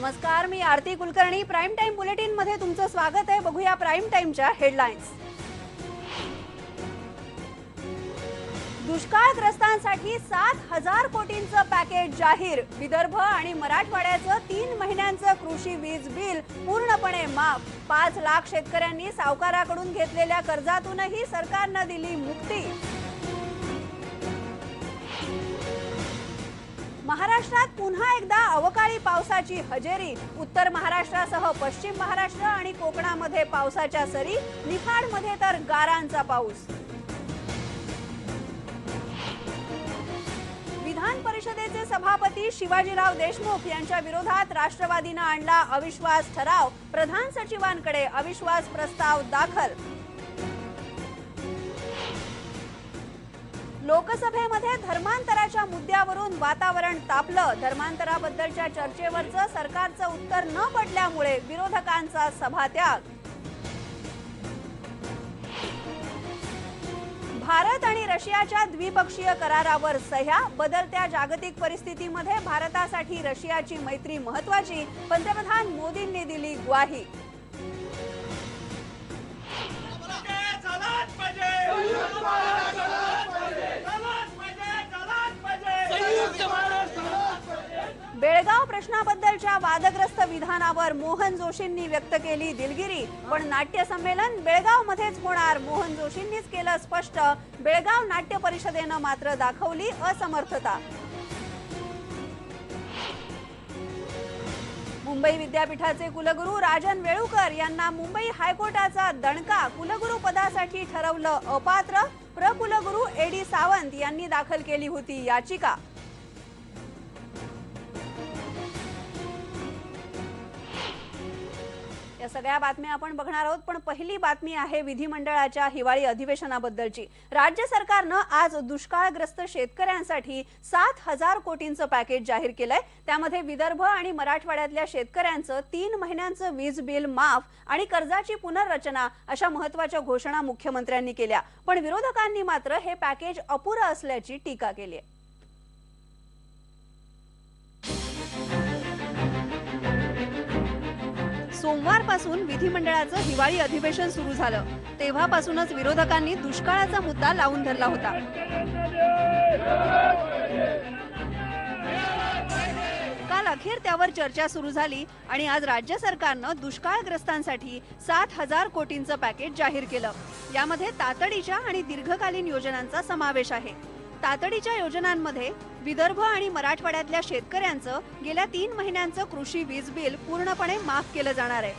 नमस्कार, मी आरती Kulkarni. Prime time bulletin मध्ये तुमचं स्वागत आहे. बघूया प्राइम टाइमच्या हेडलाईन्स. दुष्काळग्रस्तांसाठी 7,000 कोटींचं पॅकेज जाहीर. विदर्भ आणि मराठवाड्याचं 3 महिन्यांचं कृषी वीज बिल पूर्णपणे माफ. 5 लाख शेतकऱ्यांनी सावकाराकडून घेतलेल्या कर्जातूनही सरकारनं दिली मुक्ती. महाराष्ट्रात पुन्हा एकदा अवकाळी पावसाची हजेरी. उत्तर महाराष्ट्रासह पश्चिम महाराष्ट्र आणि कोकणामध्ये पावसाच्या सरी. निफाडमध्ये तर गारांचा पाऊस. विधान परिषदेचे सभापती शिवाजीराव देशमुख यांच्या विरोधात राष्ट्रवादीनं आणला अविश्वास ठराव. प्रधान सचिवांकडे अविश्वास प्रस्ताव दाखल. लोकसभेमध्ये धर्मांतराच्या मुद्द्यावरून वातावरण तापलं. धर्मांतराबद्दलच्या चर्चेवरचं सरकारचं उत्तर न पडल्यामुळे विरोधकांचा सभात्याग. भारत आणि रशियाच्या द्विपक्षीय करारावर सह्या. बदलत्या जागतिक परिस्थितीमध्ये भारतासाठी रशियाची मैत्री महत्त्वाची. पंतप्रधान मोदींनी दिली ग्वाही. बेळगाव प्रश्नाबद्दलच्या वादग्रस्त विधानावर मोहन जोशींनी व्यक्त केली दिलगिरी. पण नाट्य संमेलन बेळगाव मध्येच होणार, मोहन जोशींनीच केलं स्पष्ट. बेळगाव नाट्य परिषदेनं मात्र दाखवली असमर्थता. मुंबई विद्यापीठाचे कुलगुरू राजन वेळुकर यांना मुंबई हायकोर्टाचा दणका. कुलगुरू पदासाठी ठरवलं अपात्र. प्रकुलगुरू एडी सावंत यांनी दाखल केली होती याचिका. या सगळ्या बातम्या आपण बघणार आहोत, पण पहिली बातमी आहे विधिमंडळाच्या हिवाळी अधिवेशनाबद्दलची. राज्य सरकारनं आज दुष्काळग्रस्त शेतकऱ्यांसाठी 7,000 कोटींचं पॅकेज जाहीर केलंय. त्यामध्ये विदर्भ आणि मराठवाड्यातल्या शेतकऱ्यांचं 3 महिन्यांचं वीज बिल माफ आणि कर्जाची पुनर्रचना अशा महत्त्वाच्या घोषणा मुख्यमंत्र्यांनी केल्या. पण विरोधकांनी मात्र हे पॅकेज अपुरं असल्याची टीका केली आहे. सोमवारपासून विधिमंडळाचं हिवाळी अधिवेशन सुरू झालं. तेव्हापासूनच विरोधकांनी दुष्काळाचा मुद्दा लावून धरला होता. काल अखेर त्यावर चर्चा सुरू झाली आणि आज राज्य सरकारनं दुष्काळग्रस्तांसाठी 7,000 कोटींचं पॅकेज जाहीर केलं. यामध्ये तातडीच्या आणि दीर्घकालीन योजनांचा समावेश आहे. तातडीच्या योजनांमध्ये विदर्भ आणि मराठवाड्यातल्या शेतकऱ्यांचं गेल्या 3 महिन्यांचं कृषी वीज बिल पूर्णपणे माफ केलं जाणार आहे.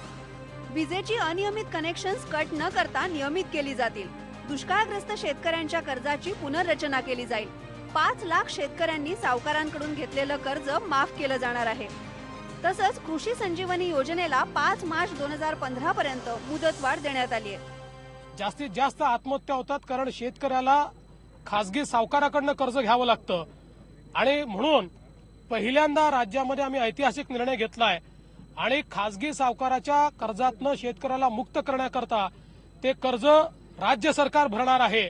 विजेची अनियमित कनेक्शन्स कट न करता नियमित केली जातील. दुष्काळग्रस्त शेतकऱ्यांच्या कर्जाची पुनर्रचना केली जाईल. 5 लाख शेतकऱ्यांनी सावकारांकडून घेतलेलं कर्ज माफ केलं जाणार आहे. तसंच कृषी संजीवनी योजनेला 5 मार्च 2015 पर्यंत मुदतवाढ देण्यात आली आहे. जास्तीत जास्त आत्महत्या होतात कारण शेतकऱ्याला खासगी सावकाराकडनं कर्ज घ्यावं लागतं आणि म्हणून पहिल्यांदा राज्यामध्ये आम्ही ऐतिहासिक निर्णय घेतलाय आणि खासगी सावकाराच्या कर्जातनं शेतकऱ्याला मुक्त करण्याकरता ते कर्ज राज्य सरकार भरणार आहे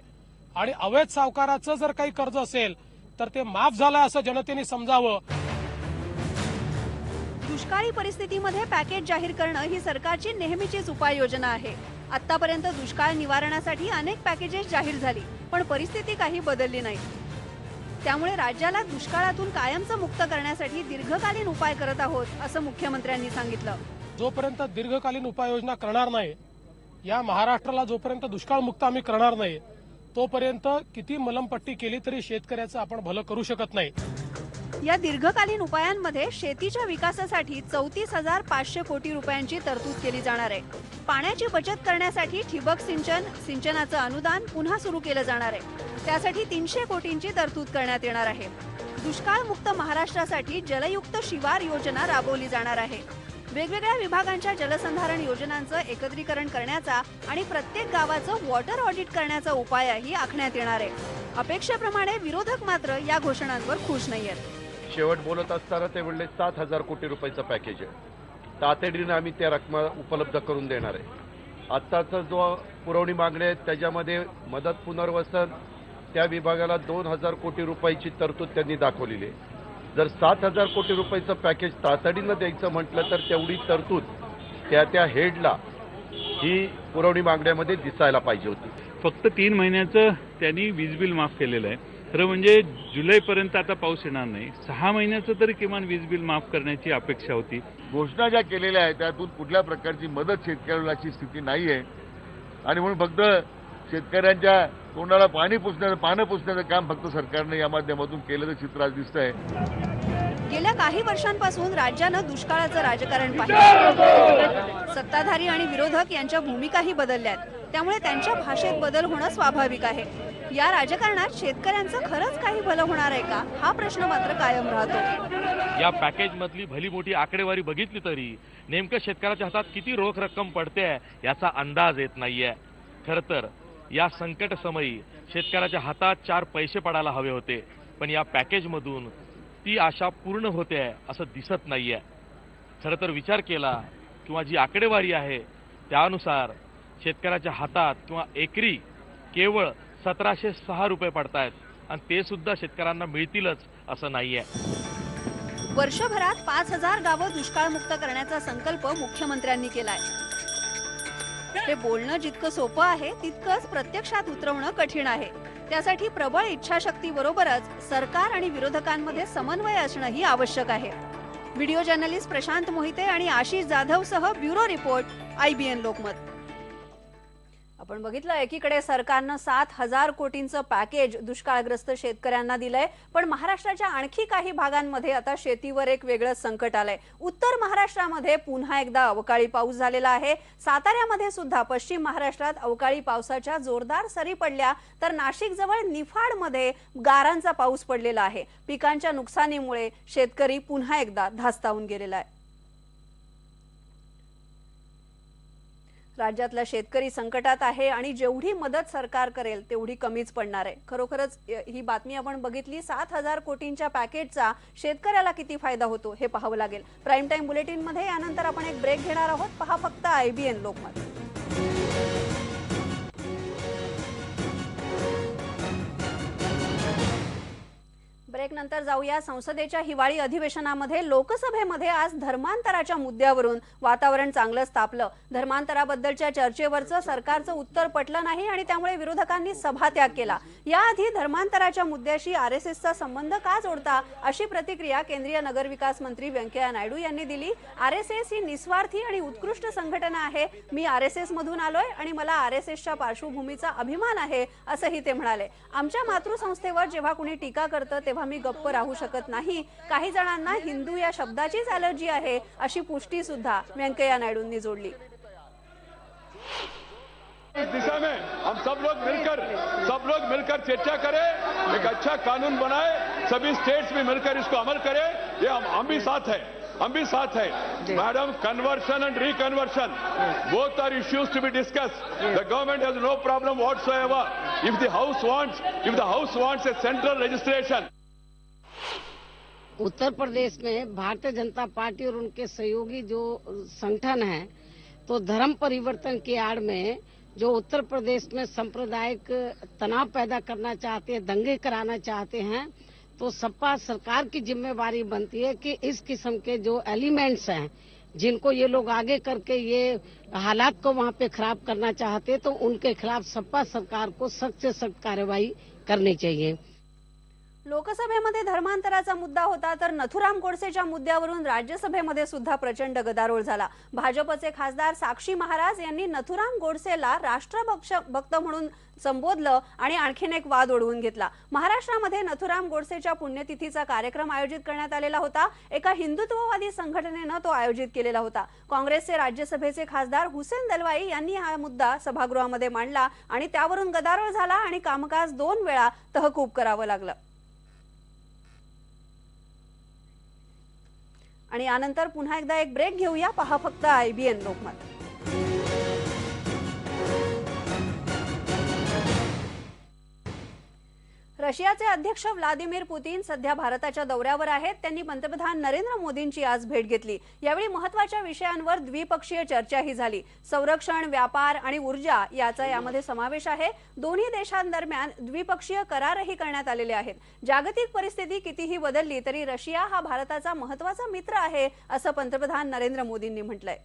आणि अवैध सावकाराचं जर काही कर्ज असेल तर ते माफ झालं असं जनतेने समजावं. दुष्काळी परिस्थितीमध्ये पॅकेज जाहीर करणं ही सरकारची नेहमीचीच उपाययोजना आहे. आतापर्यंत दुष्काळ निवारणासाठी अनेक पॅकेजेस जाहीर झाली, पण परिस्थिती काही बदलली नाही. त्यामुळे राज्याला दुष्काळातून कायमचं मुक्त करण्यासाठी दीर्घकालीन उपाय करत आहोत असं मुख्यमंत्र्यांनी सांगितलं. जोपर्यंत दीर्घकालीन उपाययोजना करणार नाही, या महाराष्ट्राला जोपर्यंत दुष्काळमुक्त आम्ही करणार नाही, तोपर्यंत किती मलमपट्टी केली तरी शेतकऱ्याचं आपण भलं करू शकत नाही. या दीर्घकालीन उपायांमध्ये शेतीच्या विकासासाठी 34,500 कोटी रुपयांची तरतूद केली जाणार आहे. पाण्याची बचत करण्यासाठी ठिबक सिंचनाचं अनुदान पुन्हा सुरू केलं जाणार आहे. त्यासाठी 300 कोटींची तरतूद करण्यात येणार आहे. दुष्काळमुक्त महाराष्ट्रासाठी जलयुक्त शिवार योजना राबवली जाणार आहे. वेगवेगळ्या विभागांच्या जलसंधारण योजनांचं एकत्रीकरण करण्याचा आणि प्रत्येक गावाचं वॉटर ऑडिट करण्याचा उपायही आखण्यात येणार आहे. अपेक्षेप्रमाणे विरोधक मात्र या घोषणांवर खुश नाहीयेत. शेवट बोलत असताना ते म्हणले 7,000 कोटी रुपयाचं पॅकेज आहे. तातडीने आम्ही त्या रकमा उपलब्ध करून देणार आहे. आत्ताचा जो पुरवणी मागणी आहे त्याच्यामध्ये मदत पुनर्वसन त्या विभागाला 2,000 कोटी रुपयाची तरतूद त्यांनी दाखवलेली आहे. जर 7,000 कोटी रुपयाचं पॅकेज तातडीनं द्यायचं म्हटलं तर तेवढी तरतूद त्या हेडला ही पुरवणी मागण्यामध्ये दिसायला पाहिजे होती. फक्त 3 महिन्याचं त्यांनी वीज बिल माफ केलेलं आहे. खरं म्हणजे जुलैपर्यंत आता पाऊस येणार नाही, 6 महिन्याचं तरी किमान वीज बिल माफ करण्याची अपेक्षा होती. घोषणा ज्या केलेल्या आहेत त्यातून कुठल्या प्रकारची मदत शेतकऱ्याची स्थिती नाही आहे आणि म्हणून फक्त शेतकऱ्यांच्या तोंडाला पानं पुसण्याचं काम फक्त सरकारने या माध्यमातून केलेलं चित्र आज दिसतंय. गेल्या काही वर्षांपासून राज्यानं दुष्काळाचं राजकारण पाहिलं. सत्ताधारी आणि विरोधक यांच्या भूमिकाही बदलल्यात, त्यामुळे त्यांच्या भाषेत बदल होणं स्वाभाविक आहे. या राजकारणात शेतकऱ्यांचं खरंच काही भलं होणार आहे का, हा प्रश्न मात्र कायम राहतो. या पॅकेज मधली भली मोठी आकडेवारी बघितली तरी नेमकं शेतकऱ्याच्या हातात किती रोख रक्कम पडते याचा अंदाज येत नाहीये. खरं तर या संकट समयी शेतकऱ्याच्या हातात 4 पैसे पडायला हवे होते, पण या पॅकेजमधून ती आशा पूर्ण होते असं दिसत नाहीये. खरं तर विचार केला किंवा जी आकडेवारी आहे त्यानुसार शेतकऱ्याच्या हातात किंवा एकरी केवळ 1706 रुपये पडतायत आणि ते सुद्धा शेतकऱ्यांना मिळतीलच असं नाहीये. वर्षभरात 5,000 गावं दुष्काळमुक्त करण्याचा संकल्प मुख्यमंत्र्यांनी केलाय. हे बोलणं जितकं सोपं आहे तितकंच प्रत्यक्षात उतरवणं कठीण आहे. त्यासाठी प्रबळ इच्छाशक्ती बरोबरच सरकार आणि विरोधकांमध्ये समन्वय असणंही आवश्यक आहे. व्हिडिओ जर्नलिस्ट प्रशांत मोहिते आणि आशिष जाधवसह ब्युरो रिपोर्ट, IBN लोकमत. आपण बघितलं, एकीकडे सरकारनं 7,000 कोटींचं पॅकेज दुष्काळग्रस्त शेतकऱ्यांना दिलंय, पण महाराष्ट्राच्या आणखी काही भागांमध्ये आता शेतीवर एक वेगळंच संकट आलंय. उत्तर महाराष्ट्रामध्ये पुन्हा एकदा अवकाळी पाऊस झालेला आहे. साताऱ्यामध्ये सुद्धा पश्चिम महाराष्ट्रात अवकाळी पावसाच्या जोरदार सरी पडल्या, तर नाशिक जवळ निफाडमध्ये गारांचा पाऊस पडलेला आहे. पिकांच्या नुकसानीमुळे शेतकरी पुन्हा एकदा धास्तावून गेलेला आहे. राज्यातला शेतकरी संकटात आहे आणि जेवढी मदत सरकार करेल तेवढी कमीच पडणार आहे. खरोखरच ही बातमी आपण बघितली. 7,000 कोटींच्या पॅकेजचा शेतकऱ्याला किती फायदा होतो हे पाहावं लागेल. प्राईम टाइम बुलेटिन मध्ये यानंतर आपण एक ब्रेक घेणार आहोत. पहा फक्त IBN लोकमत. ब्रेक नंतर जाऊया संसदेच्या हिवाळी अधिवेशनामध्ये. लोकसभेमध्ये आज धर्मांतराच्या मुद्द्यावरून वातावरण चांगलंच तापलं. धर्मांतराबद्दलच्या चर्चेवरचं सरकारचं उत्तर पटलं नाही आणि त्यामुळे विरोधकांनी सभात्याग केला. याआधी धर्मांतराच्या मुद्द्याशी RSSचा संबंध का जोडता, अशी प्रतिक्रिया केंद्रीय नगरविकास मंत्री व्यंकय्या नायडू यांनी दिली. RSS ही निस्वार्थी आणि उत्कृष्ट संघटना आहे. मी RSS मधून आलोय आणि मला RSSच्या पार्श्वभूमीचा अभिमान आहे, असंही ते म्हणाले. आमच्या मातृसंस्थेवर जेव्हा कुणी टीका करतं तेव्हा मी गप्प राहू शकत नाही. काही जणांना हिंदू या शब्दाचीच ॲलर्जी आहे, अशी पुष्टी सुद्धा व्यंकय्या नायडूंनी जोडली. इस दिशा में हम सब लोग मिलकर चर्चा करें, एक अच्छा कानून बनाए, सभी स्टेट्स में मिलकर इसको अमल करें. ये हम भी साथ है. Madam, conversion and reconversion, both are issues to be discussed. The government has no problem whatsoever if the house wants a central registration. Uttar Pradesh में भारतीय जनता पार्टी और उनके सहयोगी जो संगठन है, तो धर्म परिवर्तन की आड़ में जो उत्तर प्रदेश में सांप्रदायिक तनाव पैदा करना चाहते हैं, दंगे कराना चाहते हैं, तो सपा सरकार की जिम्मेवारी बनती है कि इस किस्म के जो एलिमेंट्स हैं जिनको ये लोग आगे करके ये हालात को वहां पे खराब करना चाहते हैं, तो उनके खिलाफ सपा सरकार को सख्त से सख्त कार्रवाई करनी चाहिए. लोकसभेमध्ये धर्मांतराचा मुद्दा होता, तर नथुराम गोडसेच्या मुद्द्यावरून राज्यसभेमध्ये सुद्धा प्रचंड गदारोळ झाला. भाजपचे खासदार साक्षी महाराज यांनी नथुराम गोडसेला राष्ट्रभक्त म्हणून संबोधलं आणि आणखीन एक वाद ओढवून घेतला. महाराष्ट्रामध्ये नथुराम गोडसेच्या पुण्यतिथीचा कार्यक्रम आयोजित करण्यात आलेला होता. एका हिंदुत्ववादी संघटनेनं तो आयोजित केलेला होता. काँग्रेसचे राज्यसभेचे खासदार हुसेन दलवाई यांनी हा मुद्दा सभागृहामध्ये मांडला आणि त्यावरून गदारोळ झाला आणि कामकाज 2 वेळा तहकूब करावं लागलं. आणि यानंतर पुन्हा एकदा एक ब्रेक घेऊया. पहा फक्त IBN लोकमत. रशियाचे अध्यक्ष व्लादिमीर पुतीन सध्या भारताच्या दौऱ्यावर आहेत. त्यांनी पंतप्रधान नरेंद्र मोदींची आज भेट घेतली. यावेळी महत्त्वाच्या विषयांवर द्विपक्षीय चर्चाही झाली. संरक्षण, व्यापार आणि ऊर्जा याचा यामध्ये समावेश आहे. दोन्ही देशांदरम्यान द्विपक्षीय करारही करण्यात आलेले आहेत. जागतिक परिस्थिती कितीही बदलली तरी रशिया हा भारताचा महत्त्वाचा मित्र आहे असं पंतप्रधान नरेंद्र मोदींनी म्हटलंय.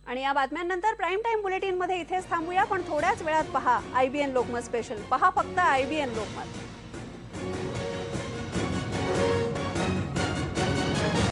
आणि या बातम्यांनंतर प्राईम टाइम बुलेटिन मध्ये इथेच थांबूया, पण थोड्याच वेळात पहा IBN लोकमत स्पेशल. पहा फक्त IBN लोकमत.